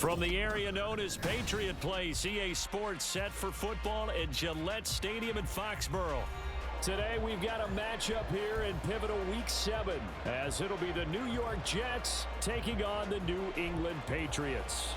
From the area known as Patriot Place, EA Sports set for football at Gillette Stadium in Foxborough. Today we've got a matchup here in pivotal Week 7, as it'll be the New York Jets taking on the New England Patriots.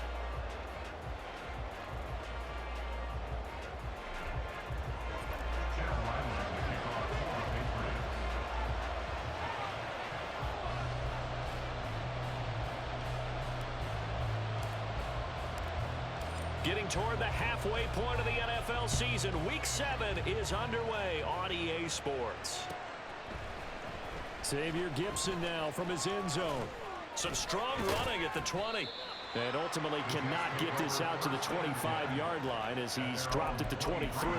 Getting toward the halfway point of the NFL season, Week 7 is underway on EA Sports. Xavier Gipson now from his end zone. Some strong running at the 20. And ultimately cannot get this out to the 25-yard line as he's dropped at the 23.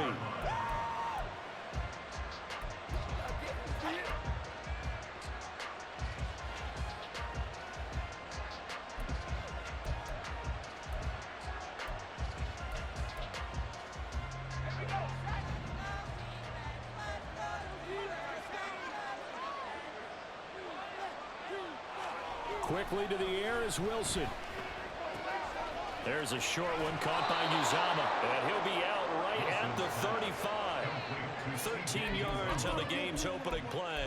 Quickly to the air is Wilson. There's a short one caught by Uzama, and he'll be out right at the 35. 13 yards on the game's opening play.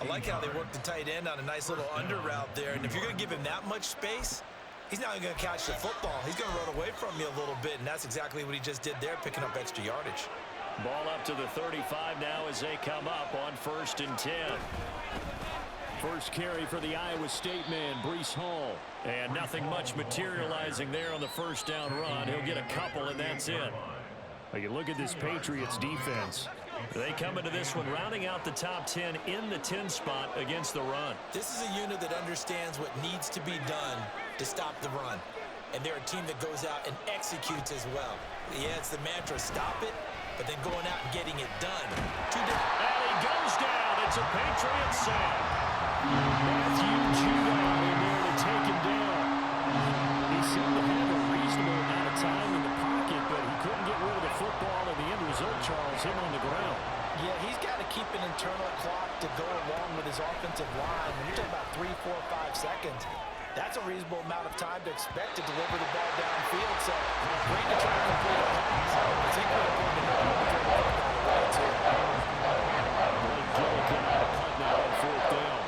I like how they work the tight end on a nice little under route there, and if you're going to give him that much space, he's not going to catch the football. He's going to run away from you a little bit, and that's exactly what he just did there, picking up extra yardage. Ball up to the 35 now as they come up on 1st and 10. First carry for the Iowa State man, Breece Hall. And nothing much materializing there on the first down run. He'll get a couple, and that's it. Well, you look at this Patriots defense. They come into this one rounding out the top 10 in the 10 spot against the run. This is a unit that understands what needs to be done to stop the run. And they're a team that goes out and executes as well. Yeah, it's the mantra, stop it, but then going out and getting it done. And he goes down. It's a Patriots sack. Matthew Judon in there to take him down. He seemed to have a reasonable amount of time in the pocket, but he couldn't get rid of the football, and the end result, Charles, him on the ground. Yeah, he's got to keep an internal clock to go along with his offensive line. When you're talking about 3, 4, 5 seconds, that's a reasonable amount of time to expect to deliver the ball downfield. So, great to try to complete a pass. I think we're going to know how to throw the ball away, too. Blake Gill came out of punt now on 4th down.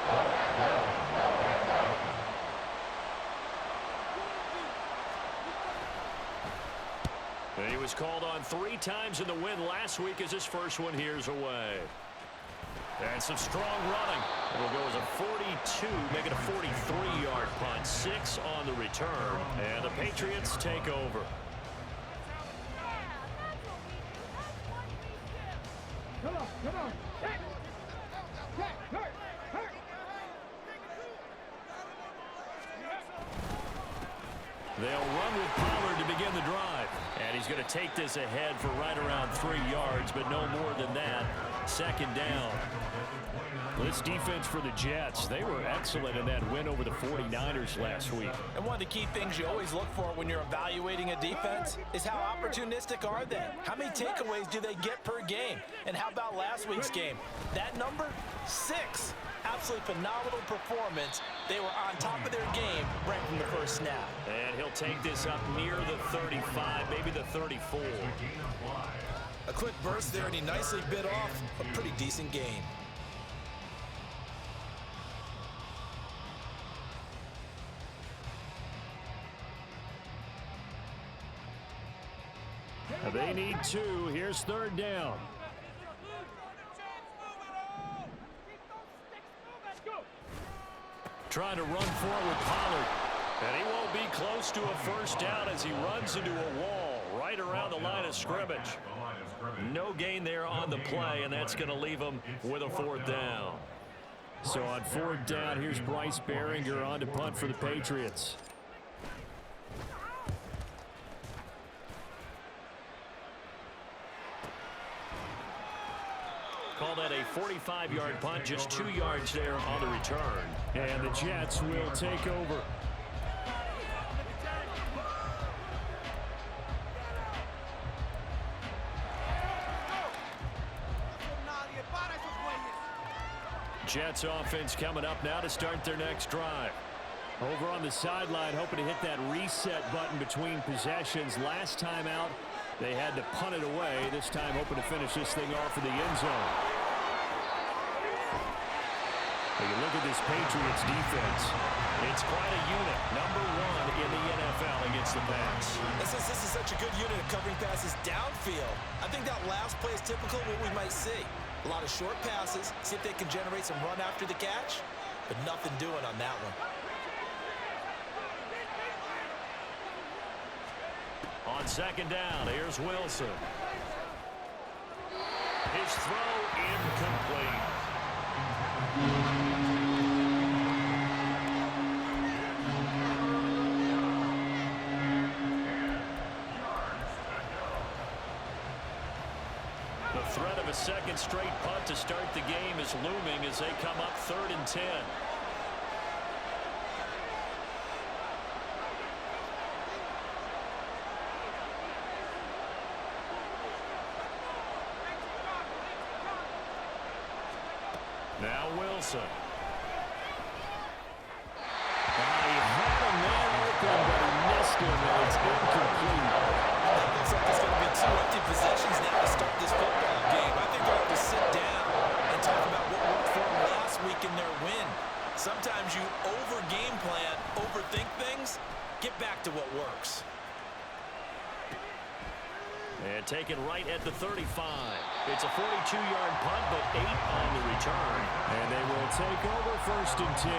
He was called on 3 times in the win last week as his first one here's away. And some strong running. It'll go as a 42, make it a 43-yard punt. 6 on the return. And the Patriots take over. Come on. They'll run with Pollard to begin the drive. And he's going to take this ahead for right around 3 yards, but no more than that. 2nd down. This defense for the Jets, they were excellent in that win over the 49ers last week. And one of the key things you always look for when you're evaluating a defense is how opportunistic are they? How many takeaways do they get per game? And how about last week's game? That number, 6. Absolutely phenomenal performance. They were on top of their game right from the first snap. And he'll take this up near the 35, maybe the 34. A quick burst there, and he nicely bit off a pretty decent gain. They need 2. Here's 3rd down. Trying to run forward with Pollard. And he won't be close to a first down as he runs into a wall right around the line of scrimmage. No gain there on the play, and that's going to leave him with a 4th down. So on 4th down, here's Bryce Baringer on to punt for the Patriots. Call that a 45-yard punt, just 2 yards there on the return. And the Jets will take over. Jets offense coming up now to start their next drive. Over on the sideline, hoping to hit that reset button between possessions. Last time out, they had to punt it away. This time, hoping to finish this thing off in the end zone. When you look at this Patriots defense, it's quite a unit. Number 1 in the NFL against the pass. This is such a good unit of covering passes downfield. I think that last play is typical of what we might see. A lot of short passes, see if they can generate some run after the catch, but nothing doing on that one. On second down, here's Wilson. His throw incomplete. The threat of a second straight punt to start the game is looming as they come up 3rd and 10. Now Wilson. He had a man open, but he missed him, and it's incomplete. That looks like there's going to be 2 empty possessions now to start this football game. I think they'll have to sit down and talk about what worked for them last week in their win. Sometimes you over-game plan, overthink things, get back to what works. And taken right at the 35. It's a 42-yard punt, but 8 on the return. And they will take over 1st and 10.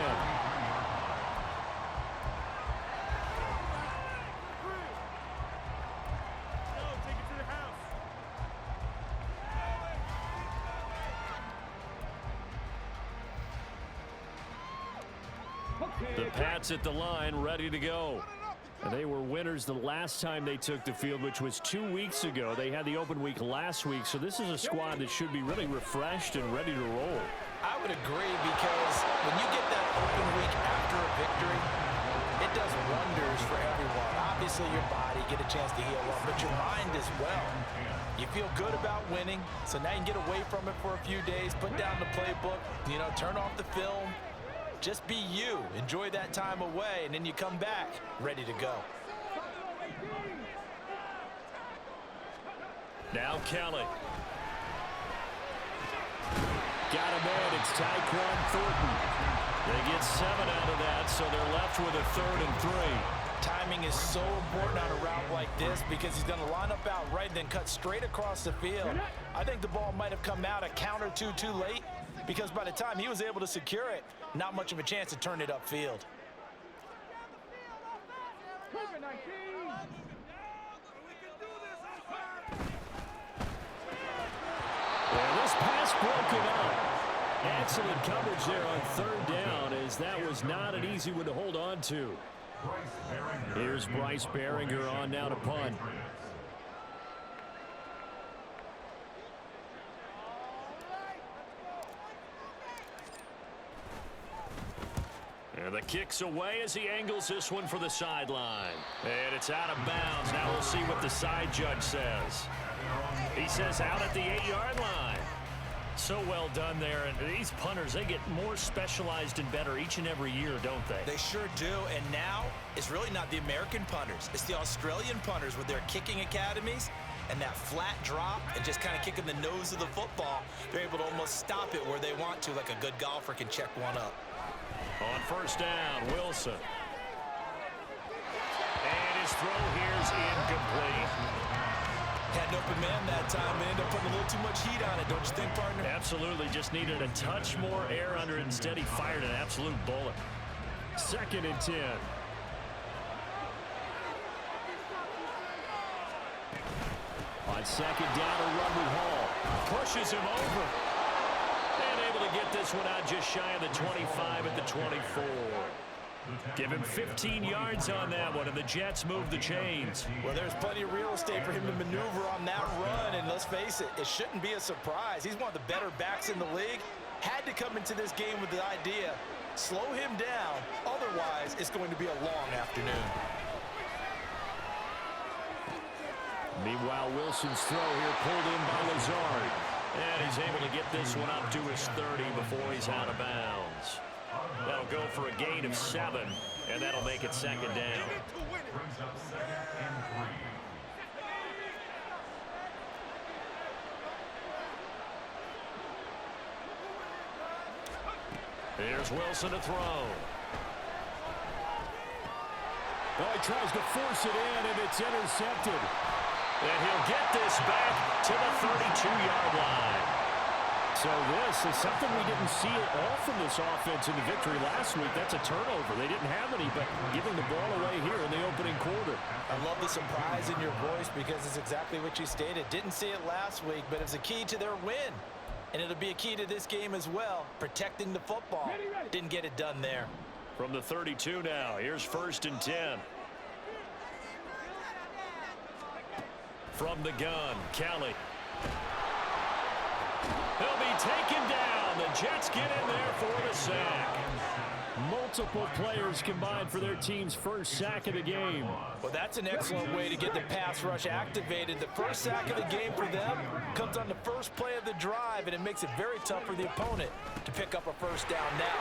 The Pats at the line, ready to go. And they were winners the last time they took the field, which was 2 weeks ago. They had the open week last week, so this is a squad that should be really refreshed and ready to roll. I would agree, because when you get that open week after a victory, it does wonders for everyone. Obviously, your body, get a chance to heal up, but your mind as well. You feel good about winning, so now you can get away from it for a few days, put down the playbook, turn off the film. Just be you. Enjoy that time away, and then you come back ready to go. Now Kelly. Got him in. It's Tyquan Thornton. They get 7 out of that, so they're left with a 3rd and 3. Timing is so important on a route like this, because he's going to line up out right, then cut straight across the field. I think the ball might have come out a count or two too late, because by the time he was able to secure it, not much of a chance to turn it upfield. Well, this pass broken up. Excellent coverage there on 3rd down, as that was not an easy one to hold on to. Here's Bryce Baringer on now to punt. And the kick's away as he angles this one for the sideline. And it's out of bounds. Now we'll see what the side judge says. He says out at the 8-yard line. So well done there. And these punters, they get more specialized and better each and every year, don't they? They sure do. And now it's really not the American punters. It's the Australian punters with their kicking academies and that flat drop and just kind of kicking the nose of the football. They're able to almost stop it where they want to, like a good golfer can check one up. On 1st down, Wilson. And his throw here's incomplete. Had an open man that time and ended up putting a little too much heat on it, don't you think, partner? Absolutely. Just needed a touch more air under it. Instead, he fired an absolute bullet. 2nd and 10. On 2nd down, a run with Hall. Pushes him over. And able to get this one out just shy of the 25 at the 24. Give him 15 yards on that one, and the Jets move the chains. Well, there's plenty of real estate for him to maneuver on that run, and let's face it, it shouldn't be a surprise. He's one of the better backs in the league. Had to come into this game with the idea, slow him down, otherwise it's going to be a long afternoon. Meanwhile, Wilson's throw here pulled in by Lazard. And he's able to get this one up to his 30 before he's out of bounds. That'll go for a gain of 7, and that'll make it second down. Here's Wilson to throw. Oh, he tries to force it in, and it's intercepted. And he'll get this back to the 32-yard line. So this is something we didn't see at all from this offense in the victory last week. That's a turnover. They didn't have any, but giving the ball away here in the opening quarter. I love the surprise in your voice because it's exactly what you stated. Didn't see it last week, but it's a key to their win. And it'll be a key to this game as well, protecting the football. Didn't get it done there. From the 32 now, here's 1st and 10. From the gun, Kelly. He'll be taken down. The Jets get in there for the sack. Multiple players combined for their team's first sack of the game. Well, that's an excellent way to get the pass rush activated. The first sack of the game for them comes on the first play of the drive, and it makes it very tough for the opponent to pick up a first down now.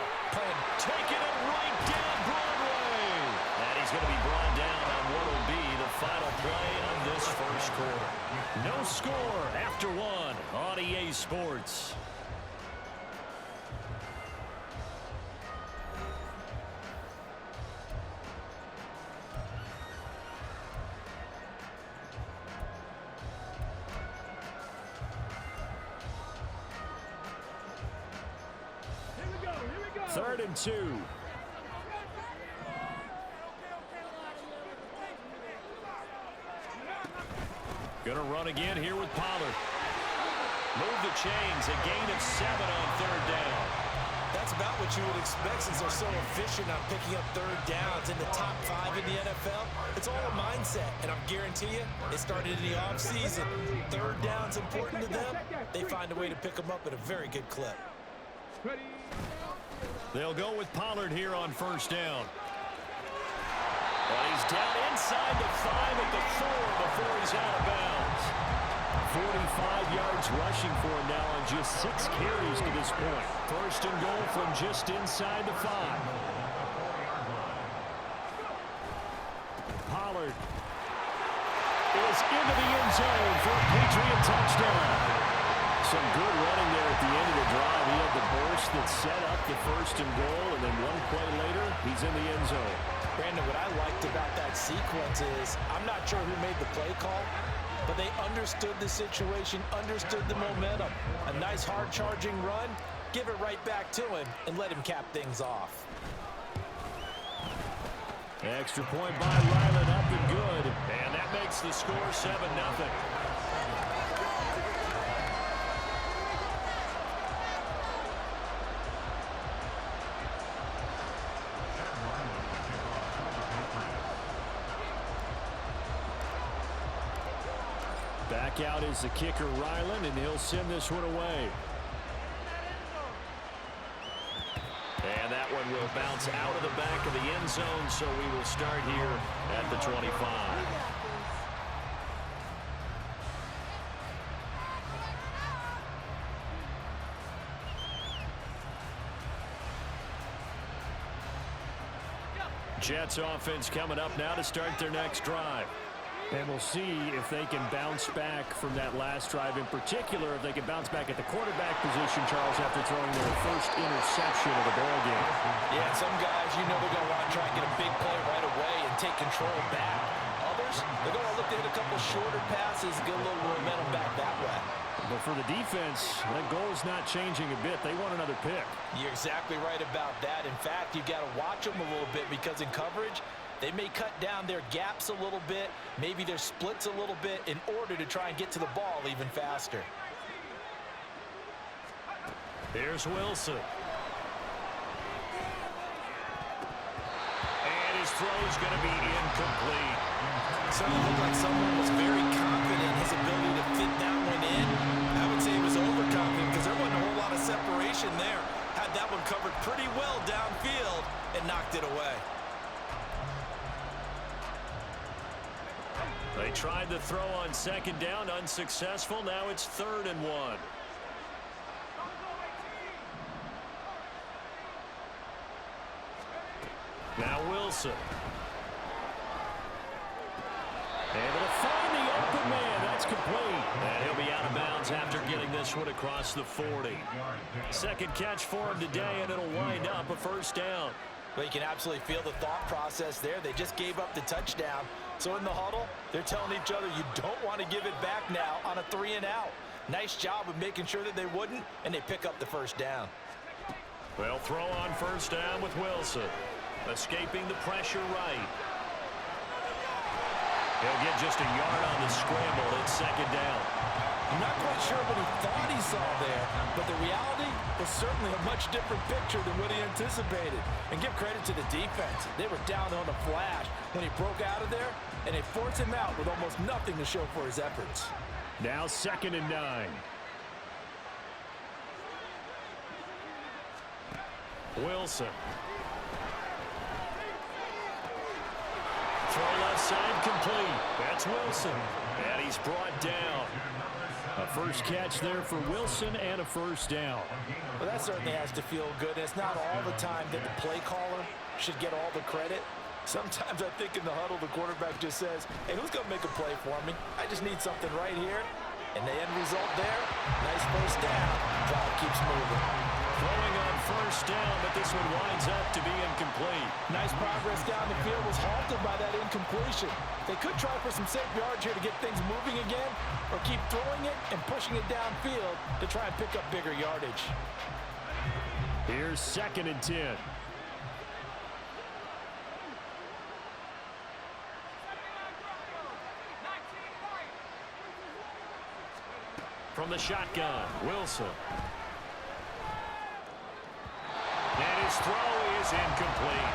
Taking it right down Broadway. And he's going to be brought down on what will be the final play of this first quarter. No score after 1 on EA Sports. Third and 2. Gonna run again here with Pollard. Move the chains, a gain of 7 on 3rd down. That's about what you would expect since they're so efficient on picking up 3rd downs in the top 5 in the NFL. It's all a mindset, and I guarantee you, it started in the offseason. 3rd down's important to them. They find a way to pick them up at a very good clip. They'll go with Pollard here on 1st down. Well, he's down inside the 5 at the 4 before he's out of bounds. 45 yards rushing for him now on just 6 carries to this point. 1st and goal from just inside the 5. Pollard is into the end zone for a Patriot touchdown. Some good running there at the end of the drive. He had the burst that set up the 1st and goal, and then one play later, he's in the end zone. Brandon, what I liked about that sequence is I'm not sure who made the play call, but they understood the situation, understood the momentum. A nice hard-charging run, give it right back to him, and let him cap things off. Extra point by Ryland, up and good. And that makes the score 7-0. Back out is the kicker, Ryland, and he'll send this one away. And that one will bounce out of the back of the end zone, so we will start here at the 25. Jets offense coming up now to start their next drive. And we'll see if they can bounce back from that last drive. In particular, if they can bounce back at the quarterback position, Charles, after throwing their first interception of the ballgame. Yeah, some guys, you know they're going to want to try and get a big play right away and take control back. Others, they're going to look to hit a couple shorter passes, get a little momentum back that way. But for the defense, that goal's not changing a bit. They want another pick. You're exactly right about that. In fact, you've got to watch them a little bit because in coverage, they may cut down their gaps a little bit, maybe their splits a little bit in order to try and get to the ball even faster. Here's Wilson. And his throw's going to be incomplete. Certainly looked like someone was very confident in his ability to fit that one in. I would say he was overconfident because there wasn't a whole lot of separation there. Had that one covered pretty well downfield and knocked it away. They tried the throw on 2nd down, unsuccessful. Now it's 3rd and 1. Wilson. Able to find the open man. That's complete. And he'll be out of bounds after getting this one across the 40. Second catch for him today, and it'll wind up a first down. But you can absolutely feel the thought process there. They just gave up the touchdown. So in the huddle, they're telling each other, you don't want to give it back now on a 3-and-out. Nice job of making sure that they wouldn't, and they pick up the first down. They'll throw on first down with Wilson. Escaping the pressure right. He'll get just a yard on the scramble. It's second down. I'm not quite sure what he thought he saw there, but the reality was certainly a much different picture than what he anticipated. And give credit to the defense. They were down on the flash when he broke out of there, and they forced him out with almost nothing to show for his efforts. Now 2nd and 9. Wilson. Throw left side complete. That's Wilson. And he's brought down. A first catch there for Wilson and a first down. Well, that certainly has to feel good. And it's not all the time that the play caller should get all the credit. Sometimes I think in the huddle, the quarterback just says, hey, who's going to make a play for me? I just need something right here. And the end result there, nice first down. Drive keeps moving. Throwing on first down, but this one winds up to be incomplete. Nice progress down the field was halted by that incompletion. They could try for some safe yards here to get things moving again, or keep throwing it and pushing it downfield to try and pick up bigger yardage. Here's 2nd and 10. From the shotgun, Wilson. And his throw is incomplete.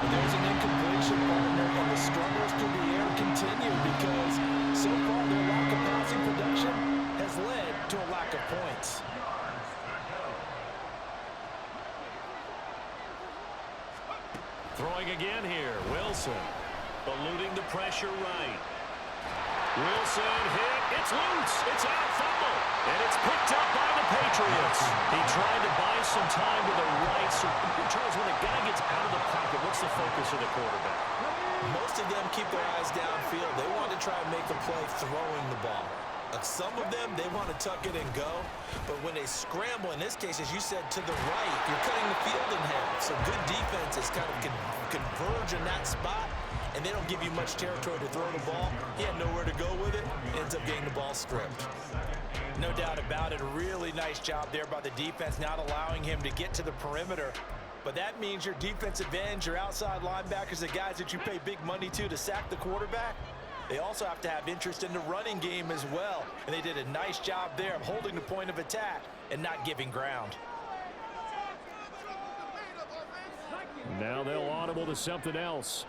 There's an incompletion, partner, and the struggles through the air continue because so far their lack of passing production has led to a lack of points. Throwing again here, Wilson. Eluding the pressure right. Wilson hit. It's loose. It's out, fumble. And it's picked up by the Patriots. He tried to buy some time to the right. So, Charles, when a guy gets out of the pocket, what's the focus of the quarterback? Most of them keep their eyes downfield. They want to try and make a play throwing the ball. Some of them, they want to tuck it and go. But when they scramble, in this case, as you said, to the right, you're cutting the field in half. So good defenses kind of converge in that spot, and they don't give you much territory to throw the ball. He had nowhere to go with it. Ends up getting the ball stripped. No doubt about it. A really nice job there by the defense, not allowing him to get to the perimeter. But that means your defensive ends, your outside linebackers, the guys that you pay big money to sack the quarterback, they also have to have interest in the running game as well. And they did a nice job there of holding the point of attack and not giving ground. Now they'll audible to something else.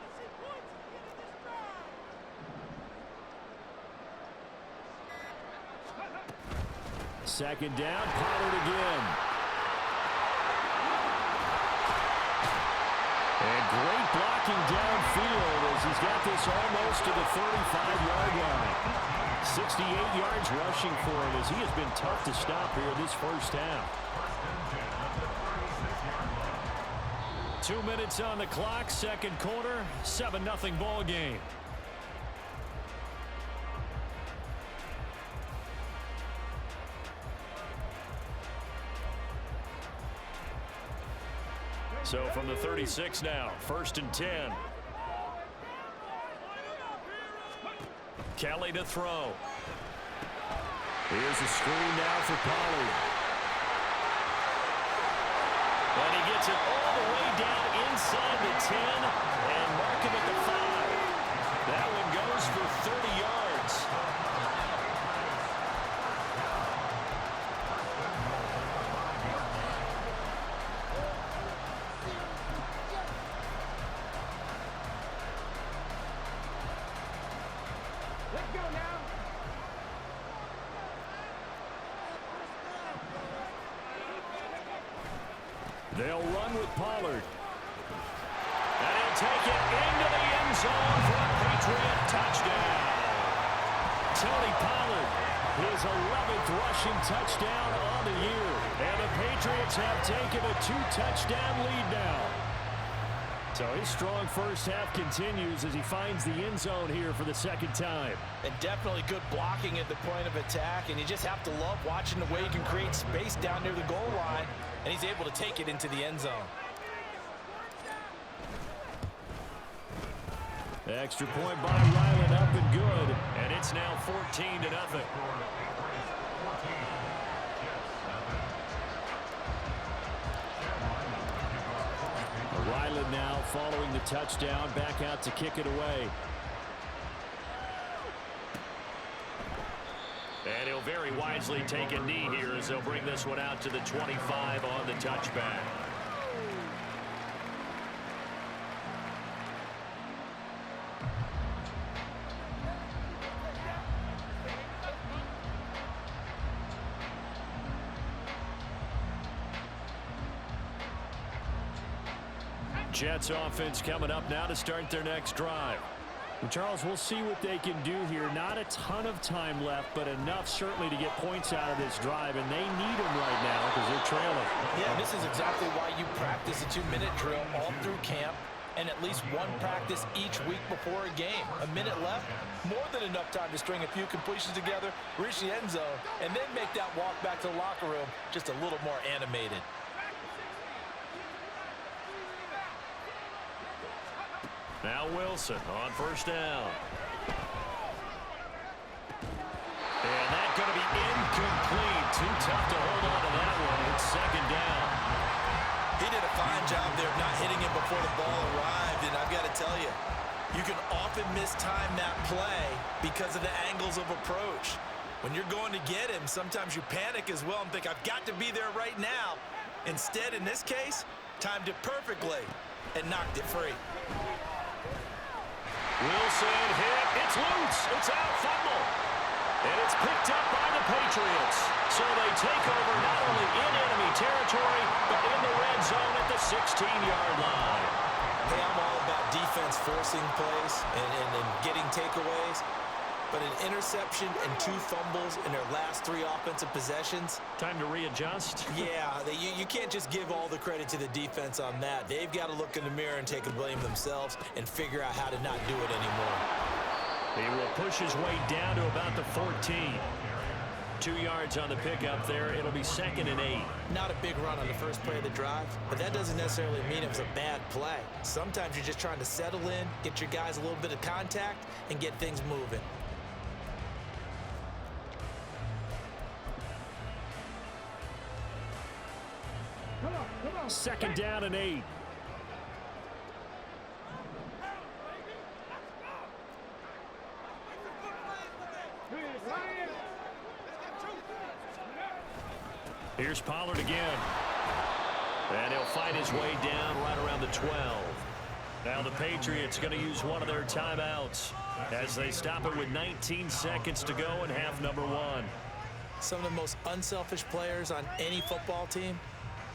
Second down, Pollard again. And great blocking downfield as he's got this almost to the 35-yard line. 68 yards rushing for him as he has been tough to stop here this first half. 2 minutes on the clock, second quarter, 7-0 ball game. So from the 36 now, 1st and 10. Kelly to throw. Here's a screen now for Pollard. And he gets it all the way down inside the 10 and mark him at the 5. That one goes for 30 yards. Let's go now. They'll run with Pollard. And he'll take it into the end zone for a Patriot touchdown. Tony Pollard, his 11th rushing touchdown on the year. And the Patriots have taken a 2-touchdown lead now. So his strong first half continues as he finds the end zone here for the second time. And definitely good blocking at the point of attack, and you just have to love watching the way he can create space down near the goal line, and he's able to take it into the end zone. Extra point by Ryland, up and good. And it's now 14-0. Ryland now following the touchdown, back out to kick it away. And he'll very wisely take a knee here as they'll bring this one out to the 25 on the touchback. Jets offense coming up now to start their next drive. And Charles, we'll see what they can do here. Not a ton of time left, but enough certainly to get points out of this drive, and they need them right now because they're trailing. Yeah, this is exactly why you practice a 2-minute drill all through camp and at least one practice each week before a game. A minute left, more than enough time to string a few completions together, reach the end zone, and then make that walk back to the locker room just a little more animated. Now Wilson on first down. And that's going to be incomplete. Too tough to hold on to that one. It's second down. He did a fine job there of not hitting him before the ball arrived, and I've got to tell you, you can often mistime that play because of the angles of approach. When you're going to get him, sometimes you panic as well and think, I've got to be there right now. Instead, in this case, timed it perfectly and knocked it free. Wilson hit. It's loose. It's out. Fumble. And it's picked up by the Patriots. So they take over not only in enemy territory, but in the red zone at the 16-yard line. Hey, I'm all about defense forcing plays and getting takeaways. But an interception and 2 fumbles in their last 3 offensive possessions. Time to readjust. Yeah, you can't just give all the credit to the defense on that. They've got to look in the mirror and take the blame themselves and figure out how to not do it anymore. He will push his way down to about the 14. 2 yards on the pickup there. It'll be 2nd and 8. Not a big run on the first play of the drive, but that doesn't necessarily mean it was a bad play. Sometimes you're just trying to settle in, get your guys a little bit of contact, and get things moving. Second down and 8. Here's Pollard again. And he'll fight his way down right around the 12. Now the Patriots going to use one of their timeouts as they stop it with 19 seconds to go in half number 1. Some of the most unselfish players on any football team,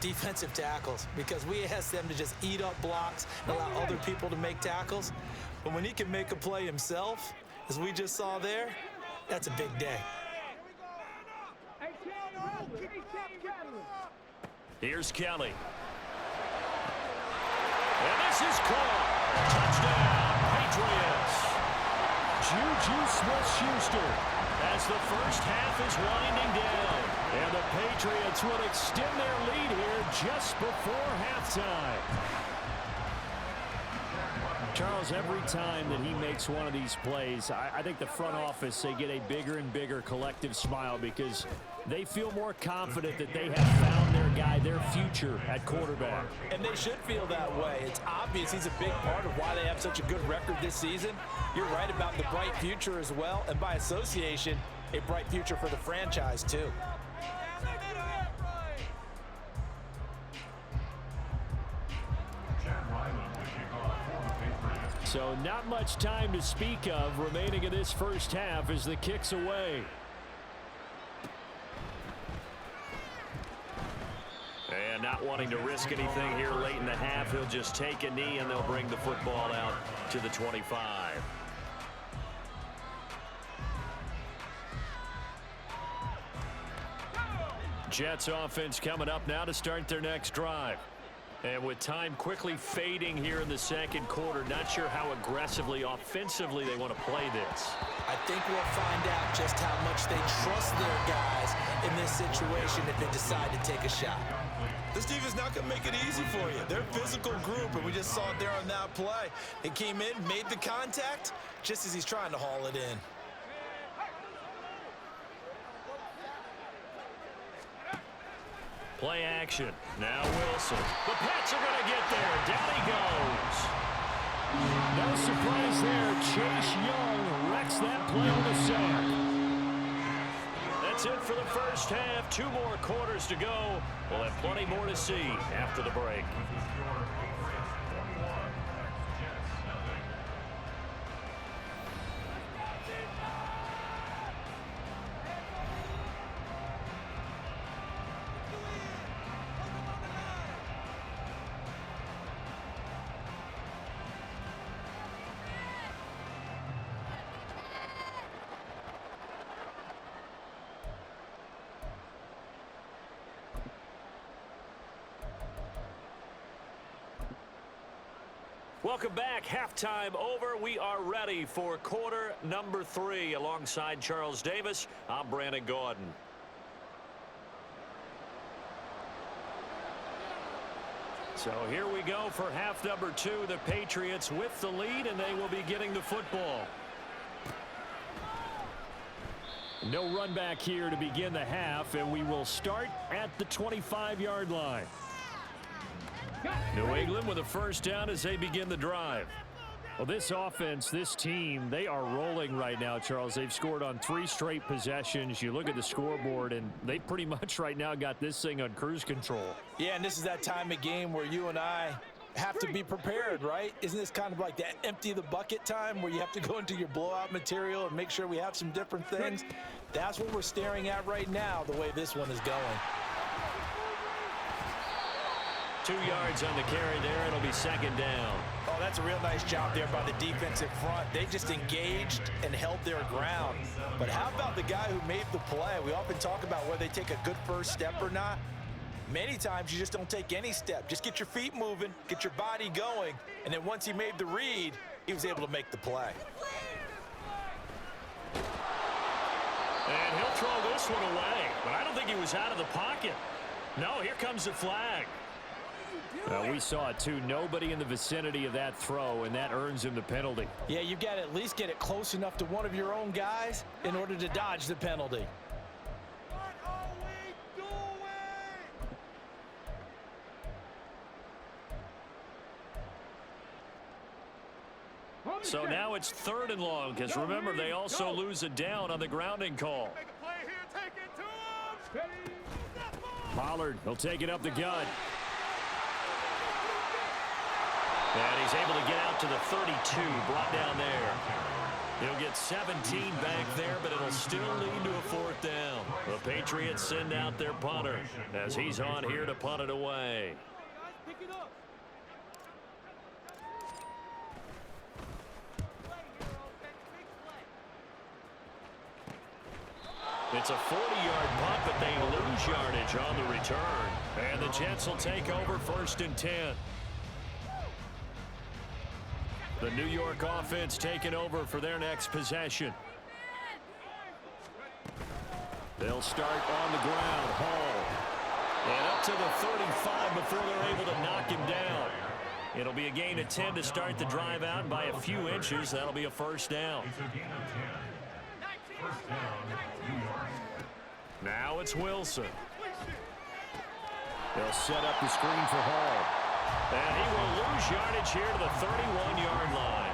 defensive tackles, because we ask them to just eat up blocks and allow other people to make tackles. But when he can make a play himself, as we just saw there, that's a big day. Here's Kelly. And this is caught. Touchdown, Patriots. Juju Smith-Schuster As the first half is winding down. And the Patriots will extend their lead here just before halftime. Charles, every time that he makes one of these plays, I think the front office, they get a bigger and bigger collective smile because they feel more confident that they have found their guy, their future at quarterback. And they should feel that way. It's obvious he's a big part of why they have such a good record this season. You're right about the bright future as well, and by association, a bright future for the franchise too. So not much time to speak of remaining in this first half as the kick's away. And not wanting to risk anything here late in the half, he'll just take a knee and they'll bring the football out to the 25. Jets offense coming up now to start their next drive. And with time quickly fading here in the second quarter, not sure how aggressively, offensively they want to play this. I think we'll find out just how much they trust their guys in this situation if they decide to take a shot. This defense not going to make it easy for you. They're a physical group, and we just saw it there on that play. They came in, made the contact, just as he's trying to haul it in. Play action. Now Wilson. The Pats are going to get there. Down he goes. No surprise there. Chase Young wrecks that play on the sack. That's it for the first half. 2 more quarters to go. We'll have plenty more to see after the break. Welcome back. Halftime over. We are ready for quarter number 3. Alongside Charles Davis, I'm Brandon Gaudin. So here we go for half number 2. The Patriots with the lead, and they will be getting the football. No run back here to begin the half, and we will start at the 25-yard line. New England with a first down as they begin the drive. Well, this offense, this team, they are rolling right now, Charles. They've scored on 3 straight possessions. You look at the scoreboard, and they pretty much right now got this thing on cruise control. Yeah, and this is that time of game where you and I have to be prepared, right? Isn't this kind of like that empty the bucket time where you have to go into your blowout material and make sure we have some different things? That's what we're staring at right now, the way this one is going. 2 yards on the carry there. It'll be second down. Oh, that's a real nice job there by the defensive front. They just engaged and held their ground. But how about the guy who made the play? We often talk about whether they take a good first step or not. Many times you just don't take any step. Just get your feet moving, get your body going, and then once he made the read, he was able to make the play. And he'll throw this one away, but I don't think he was out of the pocket. No, here comes the flag. Well, we saw it too. Nobody in the vicinity of that throw, and that earns him the penalty. Yeah, you've got to at least get it close enough to one of your own guys in order to dodge the penalty. So now it's 3rd and long, because remember, they also lose a down on the grounding call. Pollard, he'll take it up the gut. And he's able to get out to the 32, brought down there. He'll get 17 back there, but it'll still lead to a 4th down. The Patriots send out their punter as he's on here to punt it away. It's a 40-yard punt, but they lose yardage on the return. And the Jets will take over 1st and 10. The New York offense taking over for their next possession. They'll start on the ground. Hall. And up to the 35 before they're able to knock him down. It'll be a gain of 10 to start the drive out, and by a few inches, that'll be a 1st down. Now it's Wilson. They'll set up the screen for Hall. And he will lose yardage here to the 31-yard line.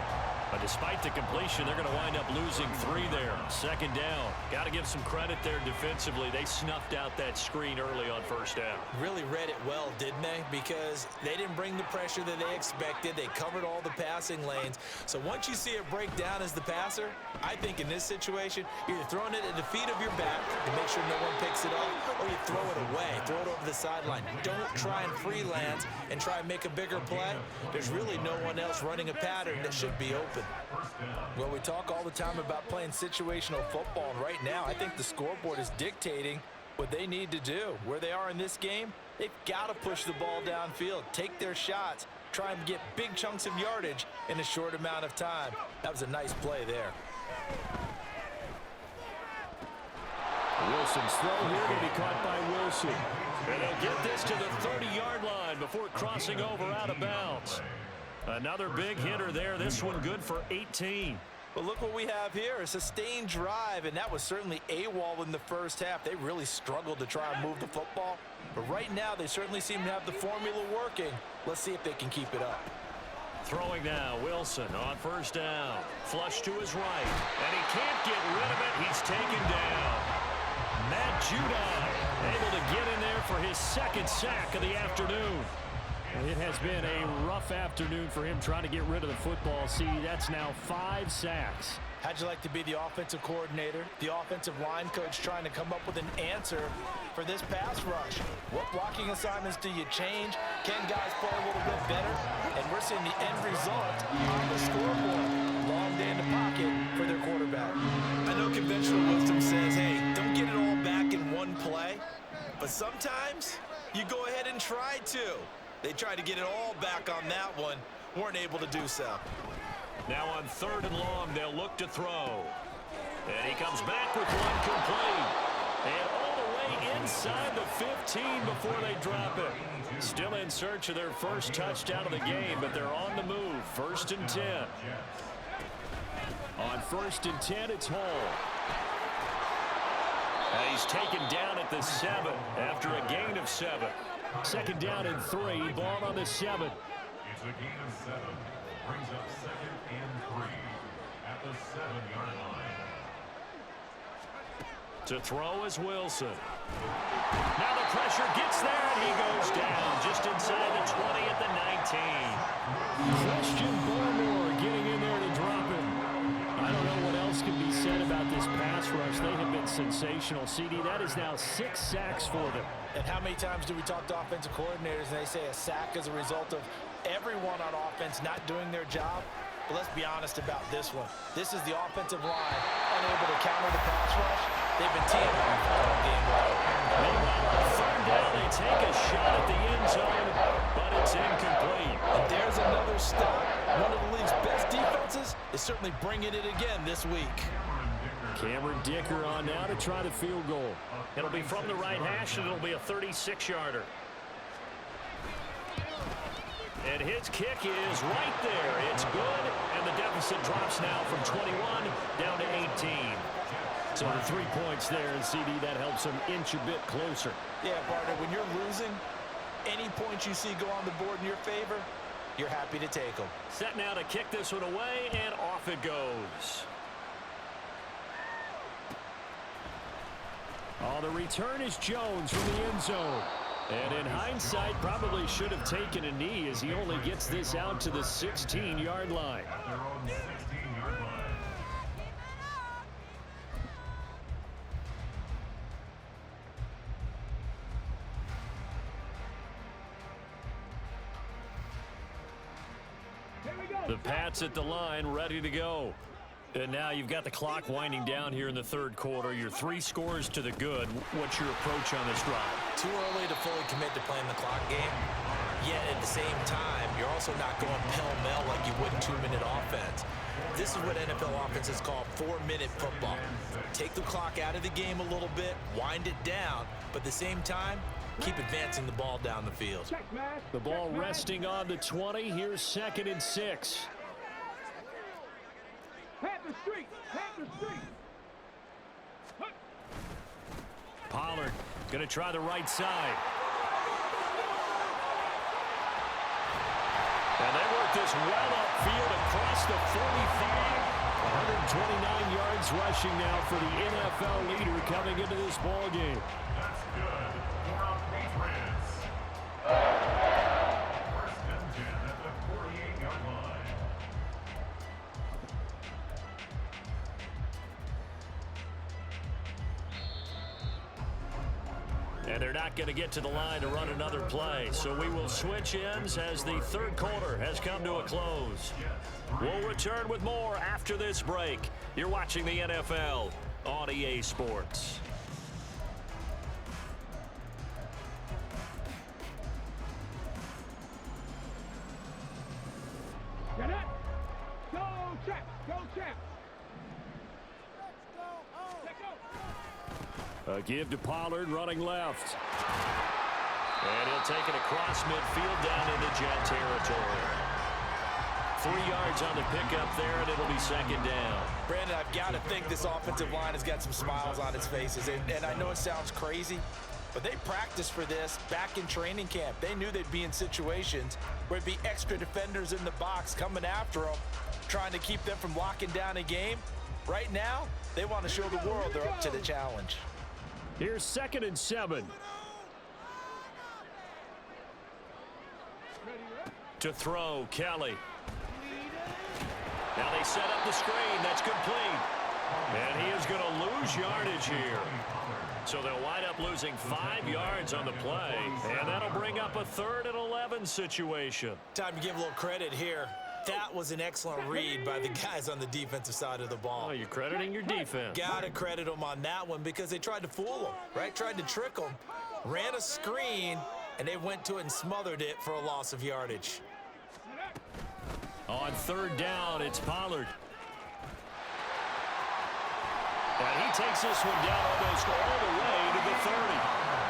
But despite the completion, they're going to wind up losing 3 there. 2nd down. Got to give some credit there defensively. They snuffed out that screen early on 1st down. Really read it well, didn't they? Because they didn't bring the pressure that they expected. They covered all the passing lanes. So once you see it break down as the passer, I think in this situation, you're either throwing it at the feet of your back to make sure no one picks it up, or you throw it away, throw it over the sideline. Don't try and freelance and try and make a bigger play. There's really no one else running a pattern that should be open. Well, we talk all the time about playing situational football, and right now I think the scoreboard is dictating what they need to do. Where they are in this game, They've got to push the ball downfield, take their shots, try and get big chunks of yardage in a short amount of time. That was a nice play there. Wilson's throw here to be caught by Wilson. And they'll get this to the 30-yard line before crossing over out of bounds. Another big hitter there. This one good for 18. But look what we have here, a sustained drive, and that was certainly AWOL in the first half. They really struggled to try and move the football. But right now, they certainly seem to have the formula working. Let's see if they can keep it up. Throwing now, Wilson on first down. Flush to his right, and he can't get rid of it. He's taken down. Matt Judon able to get in there for his second sack of the afternoon. It has been a rough afternoon for him trying to get rid of the football. See, that's now 5 sacks. How'd you like to be the offensive coordinator, the offensive line coach trying to come up with an answer for this pass rush? What blocking assignments do you change? Can guys play a little bit better? And we're seeing the end result on the scoreboard. Long day in the pocket for their quarterback. I know conventional wisdom says, hey, don't get it all back in one play. But sometimes you go ahead and try to. They tried to get it all back on that one. Weren't able to do so. Now on 3rd and long, they'll look to throw. And he comes back with one complete. And all the way inside the 15 before they drop it. Still in search of their first touchdown of the game, but they're on the move. 1st and 10. On 1st and 10, it's Hall. And he's taken down at the 7 after a gain of 7. 2nd down and 3. Ball on the 7. It's a gain of 7. Brings up 2nd and 3 at the 7-yard line. To throw is Wilson. Now the pressure gets there, and he goes down just inside the 20 at the 19. Christian Barmore getting in there to drop him. I don't know what else can be said about this pass rush. They have been sensational. CD, that is now 6 sacks for them. And how many times do we talk to offensive coordinators and they say a sack is a result of everyone on offense not doing their job? But let's be honest about this one. This is the offensive line unable to counter the pass rush. They've been teeing off all game long. Meanwhile, on 3rd down, they take a shot at the end zone, but it's incomplete. And there's another stop. One of the league's best defenses is certainly bringing it again this week. Cameron Dicker on now to try the field goal. It'll be from the right hash, and it'll be a 36-yarder. And his kick is right there. It's good, and the deficit drops now from 21 down to 18. So the 3 points there, and CD, that helps them inch a bit closer. Yeah, partner, when you're losing, any points you see go on the board in your favor, you're happy to take them. Set now to kick this one away, and off it goes. Oh, the return is Jones from the end zone. And in hindsight, probably should have taken a knee as he only gets this out to the 16-yard line. Their own 16-yard line. The Pats at the line, ready to go. And now you've got the clock winding down here in the 3rd quarter. You're 3 scores to the good. What's your approach on this drive? Too early to fully commit to playing the clock game. Yet at the same time, you're also not going pell-mell like you would in 2-minute offense. This is what NFL offenses call 4-minute football. Take the clock out of the game a little bit, wind it down, but at the same time, keep advancing the ball down the field. The ball resting on the 20. Here's 2nd and 6. Panther Street! Panther Street! Pollard going to try the right side. And they work this well upfield across the 45. 129 yards rushing now for the NFL leader coming into this ball game. That's good for our Patriots. 1st and 10 at the 48-yard line. And they're not going to get to the line to run another play. So we will switch ends as the 3rd quarter has come to a close. We'll return with more after this break. You're watching the NFL on EA Sports. A give to Pollard running left. And he'll take it across midfield down into Jet territory. 3 yards on the pickup there, and it'll be second down. Brandon, I've got to think this offensive line has got some smiles on its faces. And I know it sounds crazy, but they practiced for this back in training camp. They knew they'd be in situations where it'd be extra defenders in the box coming after them, trying to keep them from locking down a game. Right now, they want to show the world they're up to the challenge. Here's 2nd and 7. To throw, Kelly. Now they set up the screen. That's complete. And he is going to lose yardage here. So they'll wind up losing 5 yards on the play. And that'll bring up a 3rd and 11 situation. Time to give a little credit here. That was an excellent read by the guys on the defensive side of the ball. Oh, you're crediting your defense. Gotta credit them on that one because they tried to fool them, right? Tried to trick them. Ran a screen, and they went to it and smothered it for a loss of yardage. On 3rd down, it's Pollard. And he takes this one down almost all the way to the 30.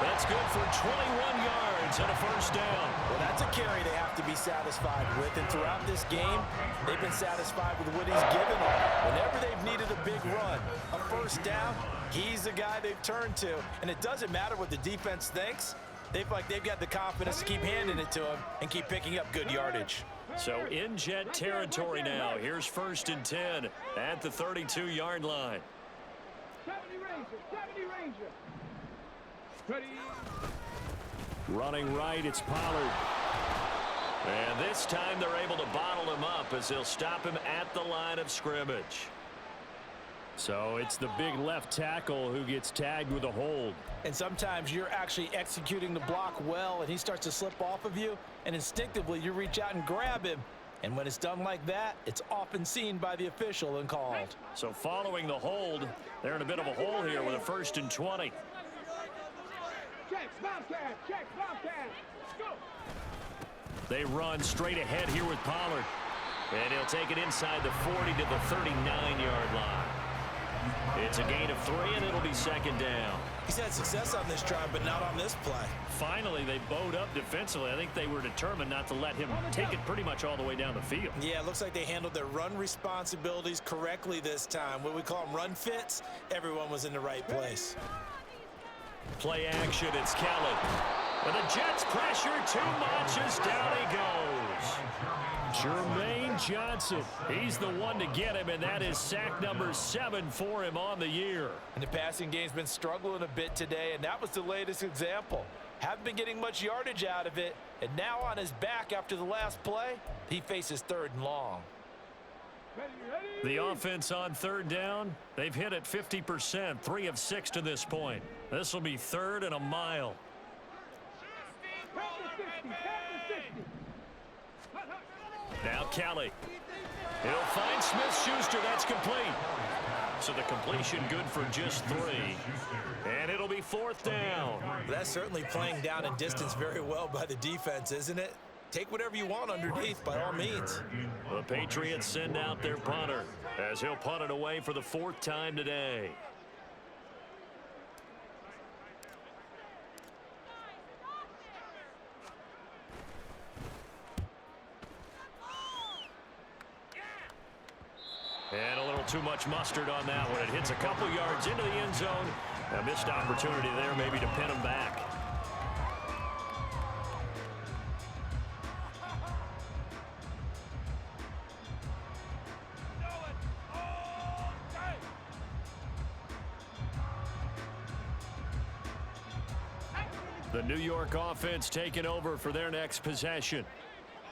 That's good for 21 yards and a 1st down. Well, that's a carry they have to be satisfied with. And throughout this game, they've been satisfied with what he's given them. Whenever they've needed a big run, a 1st down, he's the guy they've turned to. And it doesn't matter what the defense thinks. They've got the confidence to keep handing it to him and keep picking up good yardage. So in Jet territory now. Here's 1st and 10 at the 32-yard line. 70 Ranger, 70 Ranger. Ready. Running right, it's Pollard. And this time they're able to bottle him up as they'll stop him at the line of scrimmage. So it's the big left tackle who gets tagged with a hold. And sometimes you're actually executing the block well, and he starts to slip off of you, and instinctively you reach out and grab him. And when it's done like that, it's often seen by the official and called. So following the hold, they're in a bit of a hole here with a 1st and 20. Check, Bobcat, check, Bobcat. Go. They run straight ahead here with Pollard. And he'll take it inside the 40 to the 39-yard line. It's a gain of 3, and it'll be 2nd down. He's had success on this drive, but not on this play. Finally, they bowed up defensively. I think they were determined not to let him take it pretty much all the way down the field. Yeah, it looks like they handled their run responsibilities correctly this time. What we call them run fits, everyone was in the right place. Play action, it's Kelly. And the Jets pressure too much as down he goes. Jermaine Johnson. He's the one to get him, and that is sack number 7 for him on the year. And the passing game's been struggling a bit today, and that was the latest example. Haven't been getting much yardage out of it, and now on his back after the last play, he faces 3rd and long. Ready, ready. The offense on 3rd down, they've hit it 50%, 3 of 6 to this point. This will be 3rd and a mile. Pass the 60, pass the 60. Now Kelly. He'll find Smith-Schuster. That's complete. So the completion good for just 3. And it'll be 4th down. That's certainly playing down in distance very well by the defense, isn't it? Take whatever you want underneath by all means. The Patriots send out their punter as he'll punt it away for the 4th time today. And a little too much mustard on that one. It hits a couple yards into the end zone. A missed opportunity there maybe to pin him back. The New York offense taking over for their next possession.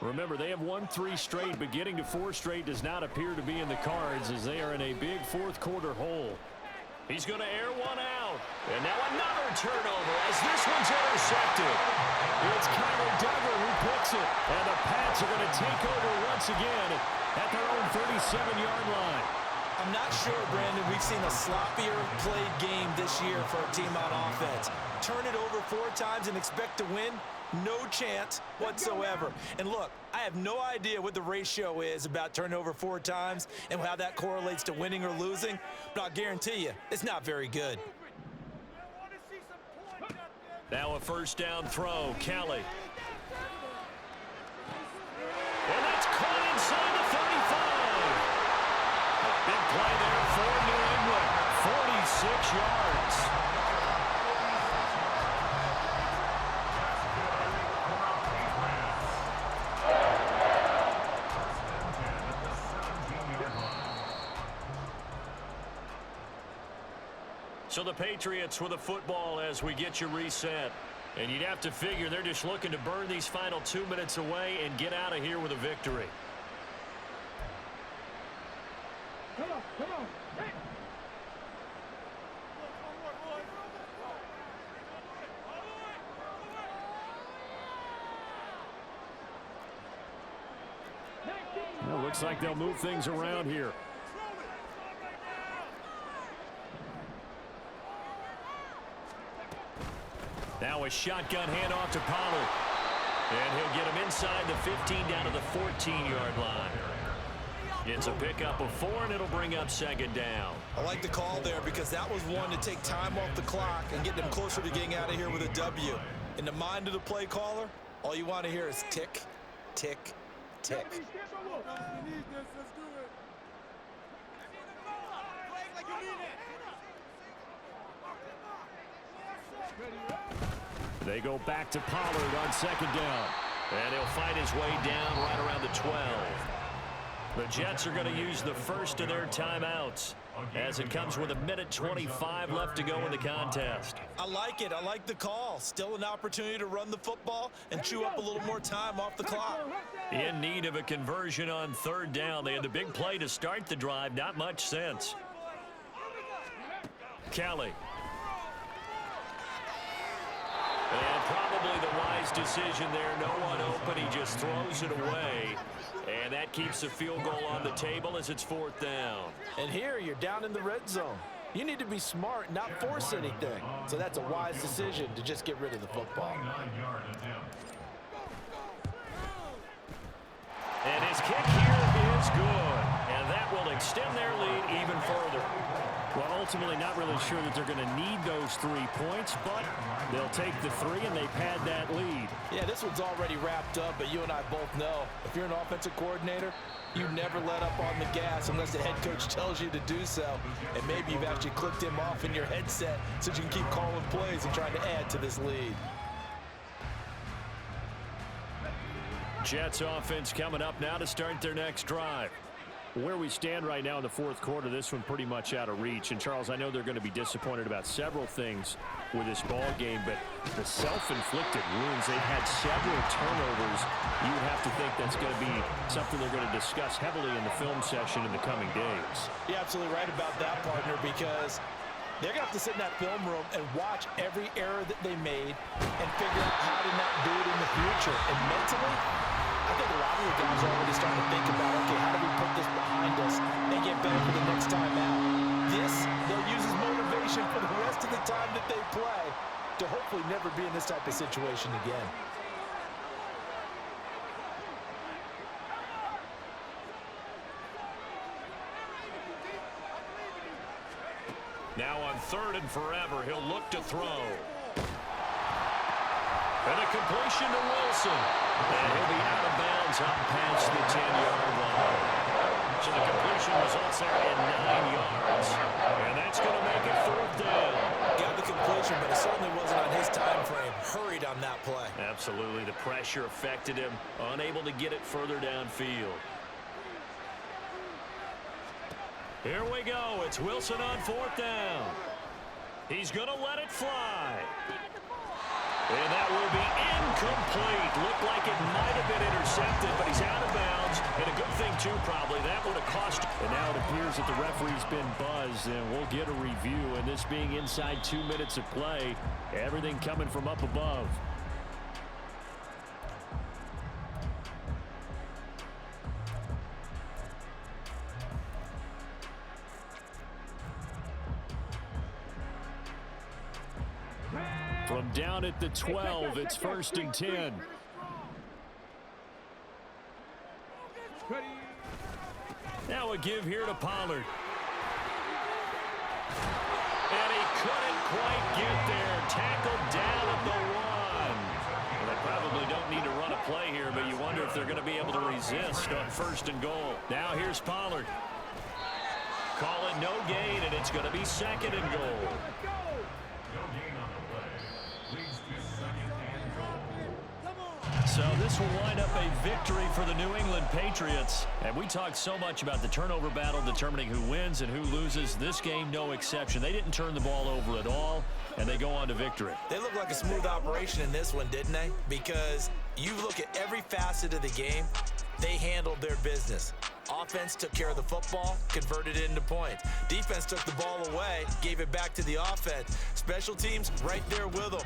Remember, they have won 3 straight, but getting to 4 straight does not appear to be in the cards as they are in a big 4th quarter hole. He's going to air one out. And now another turnover as this one's intercepted. It's Kyler Duggar who picks it. And the Pats are going to take over once again at their own 37-yard line. I'm not sure, Brandon, we've seen a sloppier played game this year for a team on offense. Turn it over 4 times and expect to win? No chance whatsoever. And look, I have no idea what the ratio is about turnover 4 times and how that correlates to winning or losing, but I'll guarantee you, it's not very good. Now a first down throw. Kelly. And that's caught inside the 35. Big play there for New England. 46 yards. So the Patriots with the football as we get you reset. And you'd have to figure they're just looking to burn these final 2 minutes away and get out of here with a victory. Come on, come on. Hey. Well, looks like they'll move things around here. Now a shotgun handoff to Pollard. And he'll get him inside the 15 down to the 14-yard line. It's a pickup of 4, and it'll bring up second down. I like the call there because that was one to take time off the clock and get them closer to getting out of here with a W. In the mind of the play caller, all you want to hear is tick, tick, tick. They go back to Pollard on second down. And he'll fight his way down right around the 12. The Jets are going to use the first of their timeouts as it comes with 1:25 left to go in the contest. I like it. I like the call. Still an opportunity to run the football and chew up a little more time off the clock. In need of a conversion on third down. They had the big play to start the drive. Not much sense. Kelly. And probably the wise decision there. No one open. He just throws it away. And that keeps the field goal on the table as it's fourth down. And here you're down in the red zone. You need to be smart, not force anything. So that's a wise decision to just get rid of the football. And his kick here is good. And that will extend their lead even further. Well, ultimately not really sure that they're going to need those 3 points, but they'll take the 3 and they pad that lead. Yeah, this one's already wrapped up, but you and I both know if you're an offensive coordinator, you never let up on the gas unless the head coach tells you to do so. And maybe you've actually clicked him off in your headset so you can keep calling plays and trying to add to this lead. Jets offense coming up now to start their next drive. Where we stand right now in the fourth quarter, this one pretty much out of reach. And, Charles, I know they're going to be disappointed about several things with this ball game, but the self-inflicted wounds, they've had several turnovers. You would have to think that's going to be something they're going to discuss heavily in the film session in the coming days. You're absolutely right about that, partner, because they're going to have to sit in that film room and watch every error that they made and figure out how to not do it in the future. And mentally, I think a lot of the guys are already starting to think about, okay, how do we put this behind us and get better for the next time out? This, they'll use as motivation for the rest of the time that they play to hopefully never be in this type of situation again. Now on third and forever, he'll look to throw. And a completion to Wilson. And he'll be out of bounds up past the 10-yard line. So the completion results there in 9 yards. And that's going to make it fourth down. Got the completion, but it certainly wasn't on his time frame. Hurried on that play. Absolutely. The pressure affected him. Unable to get it further downfield. Here we go. It's Wilson on fourth down. He's going to let it fly. And that will be incomplete. Looked like it might have been intercepted, but he's out of bounds. And a good thing, too, probably. That would have cost him. And now it appears that the referee's been buzzed, and we'll get a review. And this being inside 2 minutes of play, everything coming from up above. From down at the 12, it's first and 10. Now a give here to Pollard. And he couldn't quite get there. Tackled down at the Probably don't need to run a play here, but you wonder if they're going to be able to resist on 1st and goal. Now here's Pollard. Call it no gain, and it's going to be 2nd and goal. No gain on the play. Leads to 2nd and goal. So this will wind up a victory for the New England Patriots. And we talked so much about the turnover battle determining who wins and who loses. This game, no exception. They didn't turn the ball over at all, and they go on to victory. They look like a smooth operation in this one, didn't they? Because you look at every facet of the game, they handled their business. Offense took care of the football, converted it into points. Defense took the ball away, gave it back to the offense. Special teams right there with them.